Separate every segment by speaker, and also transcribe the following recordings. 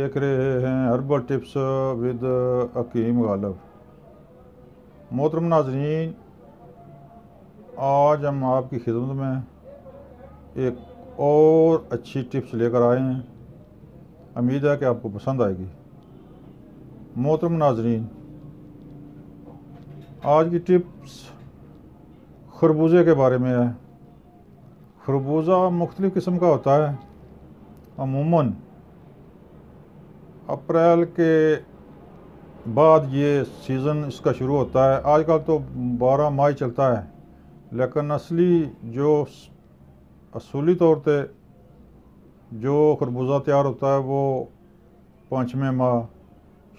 Speaker 1: देख रहे हैं हर्बल टिप्स विद हकीम गालिब। मोहतरम नाज़रीन, आज हम आपकी खिदमत में एक और अच्छी टिप्स लेकर आए हैं। उम्मीद है कि आपको पसंद आएगी। मोहतरम नाज़रीन, आज की टिप्स खरबूजे के बारे में है। खरबूजा मुख्तलिफ़ किस्म का होता है। अमूमन अप्रैल के बाद ये सीज़न इसका शुरू होता है। आजकल तो 12 माह चलता है, लेकिन असली जो असूली तौर पे जो खरबूजा तैयार होता है वो 5वें माह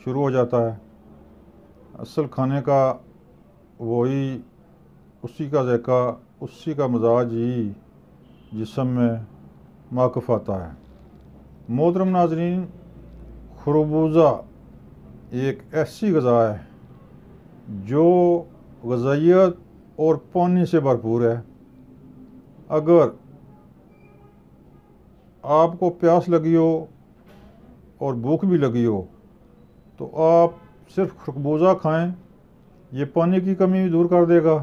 Speaker 1: शुरू हो जाता है। असल खाने का वही उसी का ज़ायका, उसी का मिजाज ही जिस्म में माकूफ आता है। मोहतरम नाज़रीन, खरबूजा एक ऐसी ग़ज़ा है जो ग़ज़ाइयत और पानी से भरपूर है। अगर आपको प्यास लगी हो और भूख भी लगी हो तो आप सिर्फ खरबूजा खाएं। ये पानी की कमी भी दूर कर देगा,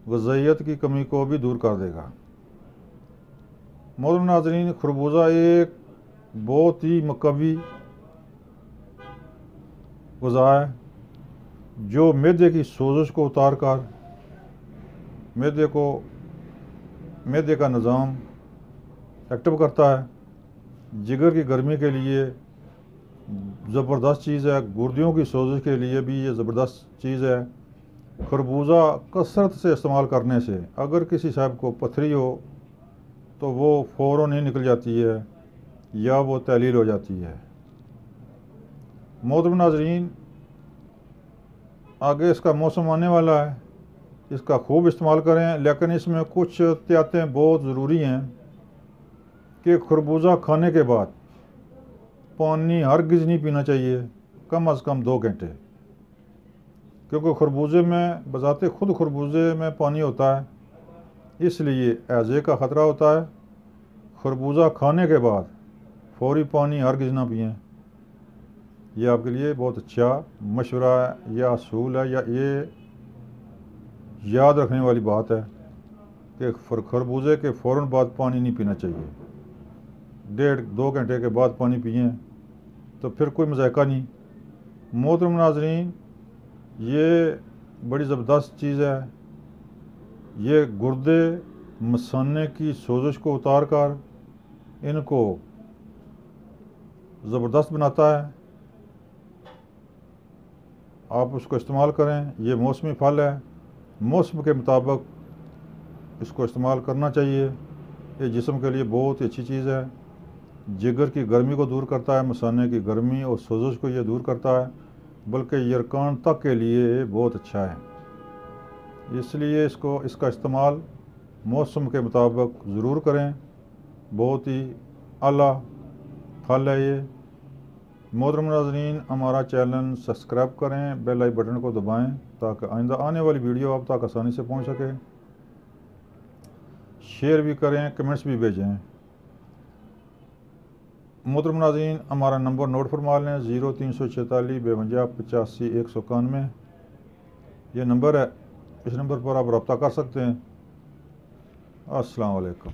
Speaker 1: ग़ज़ाइयत की कमी को भी दूर कर देगा। मोहतरम नाज़रीन, खरबूजा एक बहुत ही मकवी ग़ज़ा है जो मैदे की सोजिश को उतार कर मैदे का निज़ाम एक्टिव करता है। जिगर की गर्मी के लिए ज़बरदस्त चीज़ है। गुर्दियों की सोजिश के लिए भी ये ज़बरदस्त चीज़ है। खरबूजा कसरत से इस्तेमाल करने से अगर किसी साहब को पथरी हो तो वो फ़ौरन ही निकल जाती है या वो तहलील हो जाती है। मोहतरम नाज़रीन, आगे इसका मौसम आने वाला है, इसका खूब इस्तेमाल करें, लेकिन इसमें कुछ एहतियातें बहुत ज़रूरी हैं कि खरबूजा खाने के बाद पानी हरगिज़ नहीं पीना चाहिए, कम अज़ कम 2 घंटे, क्योंकि खरबूजे में बज़ाते खुद खरबूजे में पानी होता है, इसलिए हैज़े का ख़तरा होता है। खरबूजा खाने के बाद फौरी पानी हरगिज़ ना पिएँ। ये आपके लिए बहुत अच्छा मशवरा है या असूल है, या ये याद रखने वाली बात है कि खरबूजे के फ़ौरन बाद पानी नहीं पीना चाहिए। 1.5-2 घंटे के बाद पानी पिएँ तो फिर कोई मज़ायका नहीं। मोहतरम नाज़रीन, ये बड़ी ज़बरदस्त चीज़ है। ये गुर्दे मसाने की सोजिश को उतार कर इनको ज़बरदस्त बनाता है। आप उसको इस्तेमाल करें। ये मौसमी फल है, मौसम के मुताबिक इसको इस्तेमाल करना चाहिए। ये जिस्म के लिए बहुत ही अच्छी चीज़ है। जिगर की गर्मी को दूर करता है, मसाने की गर्मी और सोजिश को ये दूर करता है, बल्कि यरकान तक के लिए बहुत अच्छा है। इसलिए इसका इस्तेमाल मौसम के मुताबिक ज़रूर करें। बहुत ही आला फल है ये। मोहतरम नाज़रीन, हमारा चैनल सब्सक्राइब करें, बेल आई बटन को दबाएं ताकि आइंदा आने वाली वीडियो आप तक आसानी से पहुंच सके। शेयर भी करें, कमेंट्स भी भेजें। मोहतरम नाज़रीन, हमारा नंबर नोट फरमा लें, 0346 52 85 191। ये नंबर है, इस नंबर पर आप रब्ता कर सकते हैं। अस्सलाम वालेकुम।